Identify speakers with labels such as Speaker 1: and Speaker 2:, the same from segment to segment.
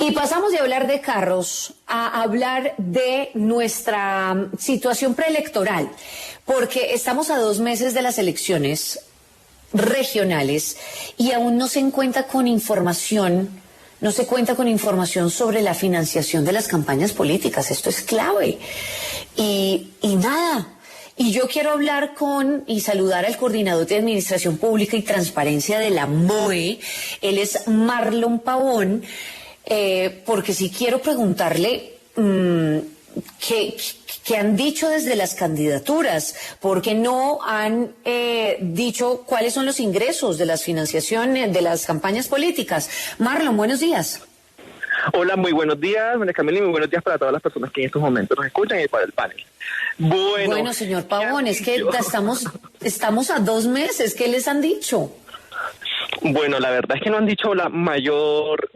Speaker 1: Y pasamos de hablar de carros a hablar de nuestra situación preelectoral, porque estamos a 2 meses de las elecciones regionales y aún no se cuenta con información, sobre la financiación de las campañas políticas. Esto es clave. Y nada. Y yo quiero hablar y saludar al coordinador de Administración Pública y Transparencia de la MOE. Él es Marlon Pavón. Porque si quiero preguntarle qué han dicho desde las candidaturas, porque no han dicho cuáles son los ingresos de las financiaciones de las campañas políticas. Marlon, buenos días.
Speaker 2: Hola, muy buenos días, María Camila, y muy buenos días para todas las personas que en estos momentos nos escuchan y para el panel.
Speaker 1: Bueno, señor Pavón, es que estamos a 2 meses. ¿Qué les han dicho?
Speaker 2: Bueno, la verdad es que no han dicho la mayor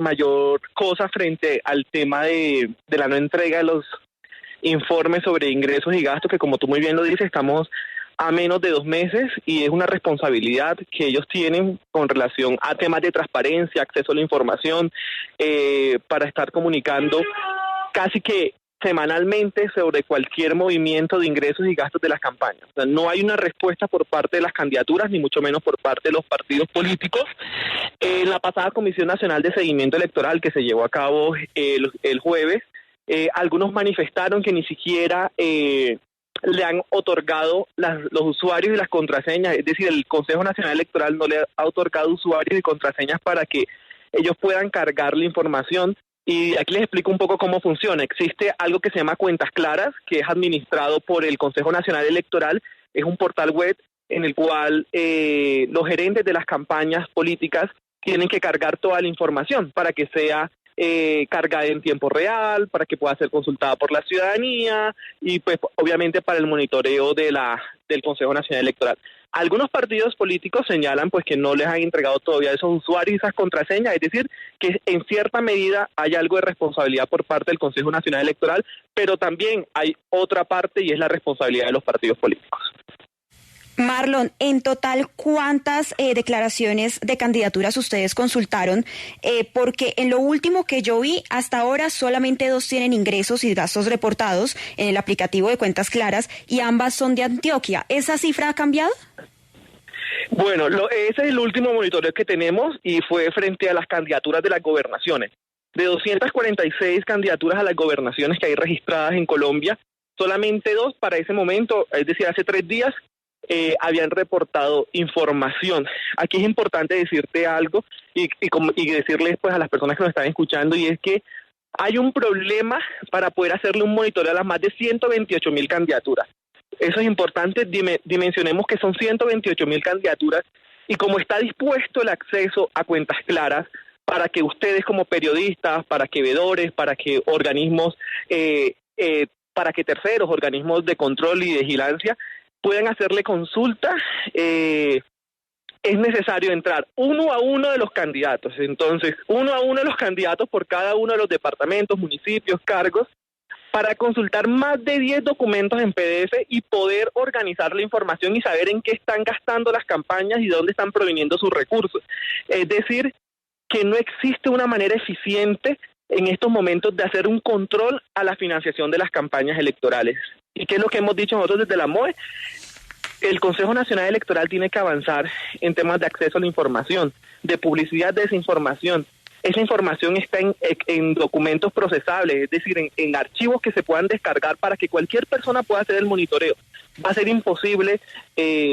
Speaker 2: cosa frente al tema de la no entrega de los informes sobre ingresos y gastos, que como tú muy bien lo dices, estamos a menos de 2 meses y es una responsabilidad que ellos tienen con relación a temas de transparencia, acceso a la información, para estar comunicando casi que semanalmente sobre cualquier movimiento de ingresos y gastos de las campañas. O sea, no hay una respuesta por parte de las candidaturas, ni mucho menos por parte de los partidos políticos. En la pasada Comisión Nacional de Seguimiento Electoral que se llevó a cabo el jueves, algunos manifestaron que ni siquiera le han otorgado los usuarios y las contraseñas, es decir, el Consejo Nacional Electoral no le ha otorgado usuarios y contraseñas para que ellos puedan cargar la información. Y aquí les explico un poco cómo funciona. Existe algo que se llama Cuentas Claras, que es administrado por el Consejo Nacional Electoral. Es un portal web en el cual los gerentes de las campañas políticas tienen que cargar toda la información para que sea cargada en tiempo real, para que pueda ser consultada por la ciudadanía y pues obviamente para el monitoreo del Consejo Nacional Electoral. Algunos partidos políticos señalan pues que no les han entregado todavía esos usuarios y esas contraseñas, es decir, que en cierta medida hay algo de responsabilidad por parte del Consejo Nacional Electoral, pero también hay otra parte y es la responsabilidad de los partidos políticos.
Speaker 3: Marlon, en total, ¿cuántas declaraciones de candidaturas ustedes consultaron? Porque en lo último que yo vi, hasta ahora solamente 2 tienen ingresos y gastos reportados en el aplicativo de Cuentas Claras y ambas son de Antioquia. ¿Esa cifra ha cambiado?
Speaker 2: Bueno, ese es el último monitoreo que tenemos y fue frente a las candidaturas de las gobernaciones. De 246 candidaturas a las gobernaciones que hay registradas en Colombia, solamente 2 para ese momento, es decir, hace 3 días, habían reportado información. Aquí es importante decirte algo y decirles pues a las personas que nos están escuchando, y es que hay un problema para poder hacerle un monitoreo a las más de 128.000 candidaturas. Eso es importante, dimensionemos que son 128.000 candidaturas y como está dispuesto el acceso a Cuentas Claras para que ustedes como periodistas, para que veedores, para que organismos, para que terceros, organismos de control y de vigilancia puedan hacerle consulta, es necesario entrar uno a uno de los candidatos. Entonces, uno a uno de los candidatos por cada uno de los departamentos, municipios, cargos, para consultar más de 10 documentos en PDF y poder organizar la información y saber en qué están gastando las campañas y de dónde están proveniendo sus recursos. Es decir, que no existe una manera eficiente en estos momentos de hacer un control a la financiación de las campañas electorales. ¿Y qué es lo que hemos dicho nosotros desde la MOE? El Consejo Nacional Electoral tiene que avanzar en temas de acceso a la información, de publicidad de esa información. Esa información está en documentos procesables, es decir, en archivos que se puedan descargar para que cualquier persona pueda hacer el monitoreo. Va a ser imposible,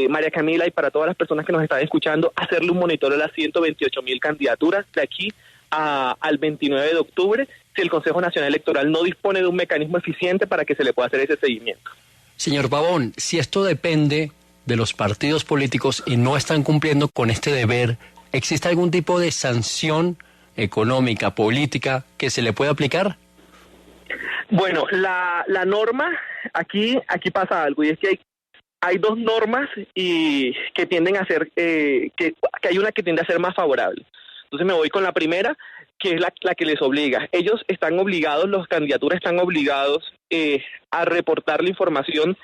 Speaker 2: María Camila, y para todas las personas que nos están escuchando, hacerle un monitoreo a las 128.000 candidaturas de aquí al 29 de octubre, si el Consejo Nacional Electoral no dispone de un mecanismo eficiente para que se le pueda hacer ese seguimiento.
Speaker 4: Señor Pavón, si esto depende de los partidos políticos y no están cumpliendo con este deber, ¿existe algún tipo de sanción económica, política, que se le pueda aplicar?
Speaker 2: Bueno, la norma, aquí pasa algo, y es que hay 2 normas y que tienden a ser, que hay una que tiende a ser más favorable. Entonces me voy con la primera, que es la que les obliga. Ellos están obligados, los candidaturas están obligados a reportar la información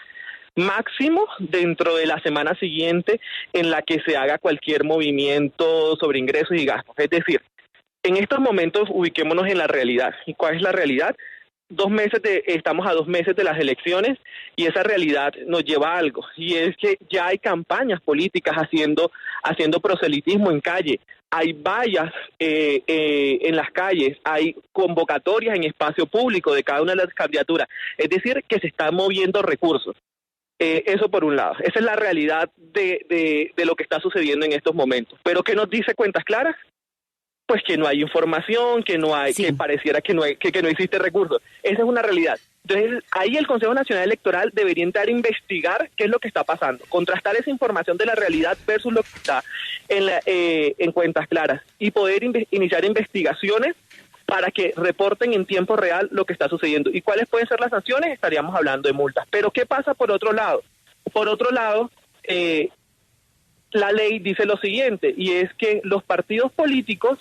Speaker 2: máximo dentro de la semana siguiente en la que se haga cualquier movimiento sobre ingresos y gastos. Es decir, En estos momentos ubiquémonos en la realidad. ¿Y cuál es la realidad? Estamos a 2 meses de las elecciones y esa realidad nos lleva a algo, y es que ya hay campañas políticas haciendo proselitismo en calle, hay vallas en las calles, hay convocatorias en espacio público de cada una de las candidaturas, es decir, que se están moviendo recursos. Eso por un lado, esa es la realidad de lo que está sucediendo en estos momentos. Pero ¿qué nos dice Cuentas Claras? Pues que no hay información, que no hay, que pareciera que no existe recursos. Esa es una realidad. Entonces, ahí el Consejo Nacional Electoral debería entrar a investigar qué es lo que está pasando, contrastar esa información de la realidad versus lo que está en Cuentas Claras y poder iniciar investigaciones para que reporten en tiempo real lo que está sucediendo. ¿Y cuáles pueden ser las sanciones? Estaríamos hablando de multas. Pero ¿qué pasa por otro lado? Por otro lado, la ley dice lo siguiente, y es que los partidos políticos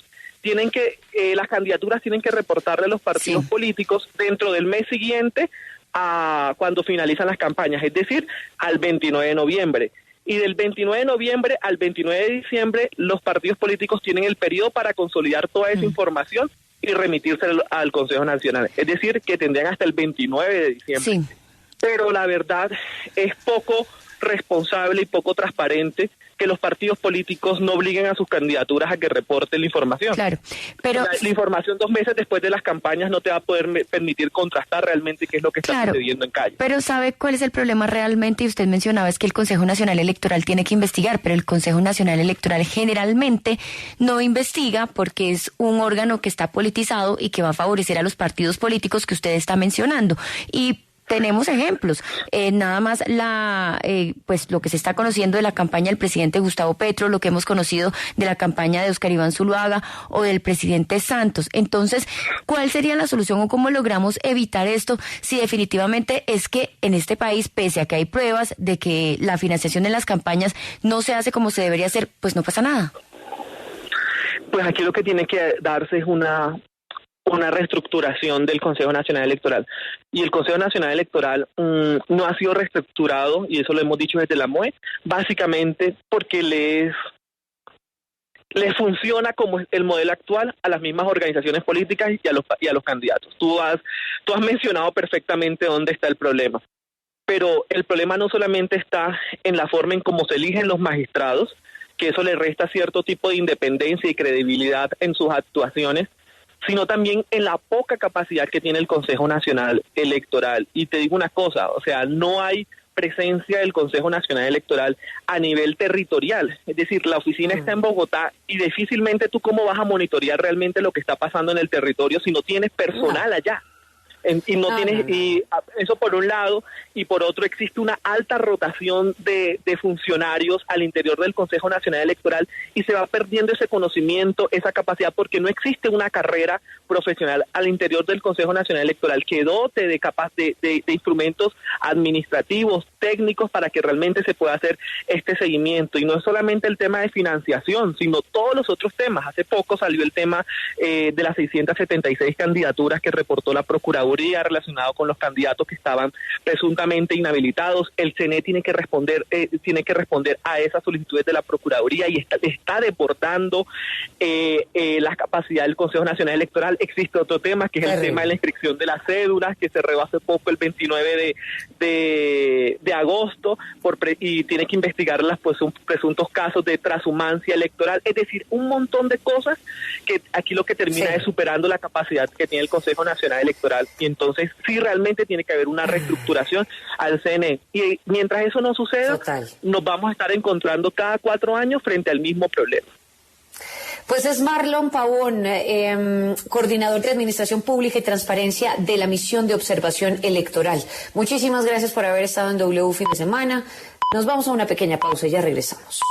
Speaker 2: las candidaturas tienen que reportarle a los partidos políticos dentro del mes siguiente a cuando finalizan las campañas, es decir, al 29 de noviembre. Y del 29 de noviembre al 29 de diciembre, los partidos políticos tienen el periodo para consolidar toda esa información y remitirse al Consejo Nacional. Es decir, que tendrían hasta el 29 de diciembre. Sí. Pero la verdad es poco responsable y poco transparente que los partidos políticos no obliguen a sus candidaturas a que reporten la información.
Speaker 5: Claro, pero
Speaker 2: la información 2 meses después de las campañas no te va a poder permitir contrastar realmente qué es lo que está sucediendo en calle.
Speaker 5: Pero ¿sabe cuál es el problema realmente? Y usted mencionaba es que el Consejo Nacional Electoral tiene que investigar, pero el Consejo Nacional Electoral generalmente no investiga porque es un órgano que está politizado y que va a favorecer a los partidos políticos que usted está mencionando. Y tenemos ejemplos, nada más pues lo que se está conociendo de la campaña del presidente Gustavo Petro, lo que hemos conocido de la campaña de Óscar Iván Zuluaga o del presidente Santos. Entonces, ¿cuál sería la solución o cómo logramos evitar esto si definitivamente es que en este país, pese a que hay pruebas de que la financiación en las campañas no se hace como se debería hacer, pues no pasa nada?
Speaker 2: Pues aquí lo que tiene que darse es una reestructuración del Consejo Nacional Electoral. Y el Consejo Nacional Electoral no ha sido reestructurado, y eso lo hemos dicho desde la MOE, básicamente porque les funciona como el modelo actual a las mismas organizaciones políticas y a los candidatos. Tú has mencionado perfectamente dónde está el problema. Pero el problema no solamente está en la forma en cómo se eligen los magistrados, que eso le resta cierto tipo de independencia y credibilidad en sus actuaciones, sino también en la poca capacidad que tiene el Consejo Nacional Electoral. Y te digo una cosa, o sea, no hay presencia del Consejo Nacional Electoral a nivel territorial. Es decir, la oficina está en Bogotá y difícilmente tú cómo vas a monitorear realmente lo que está pasando en el territorio si no tienes personal allá. Y eso por un lado, y por otro existe una alta rotación de funcionarios al interior del Consejo Nacional Electoral y se va perdiendo ese conocimiento, esa capacidad, porque no existe una carrera profesional al interior del Consejo Nacional Electoral que dote de instrumentos administrativos, técnicos, para que realmente se pueda hacer este seguimiento. Y no es solamente el tema de financiación, sino todos los otros temas. Hace poco salió el tema de las 676 candidaturas que reportó la Procuraduría relacionado con los candidatos que estaban presuntamente inhabilitados. El CNE tiene que responder a esas solicitudes de la Procuraduría y está deportando la capacidad del Consejo Nacional Electoral. Existe otro tema que es el tema de la inscripción de las cédulas, que se rebasó hace poco el 29 de agosto y tiene que investigar un presuntos casos de transhumancia electoral. Es decir, un montón de cosas que aquí lo que termina es superando la capacidad que tiene el Consejo Nacional Electoral. Y entonces sí realmente tiene que haber una reestructuración al CNE. Y mientras eso no suceda, nos vamos a estar encontrando cada 4 años frente al mismo problema.
Speaker 1: Pues es Marlon Pavón, coordinador de Administración Pública y Transparencia de la Misión de Observación Electoral. Muchísimas gracias por haber estado en W Fin de Semana. Nos vamos a una pequeña pausa y ya regresamos.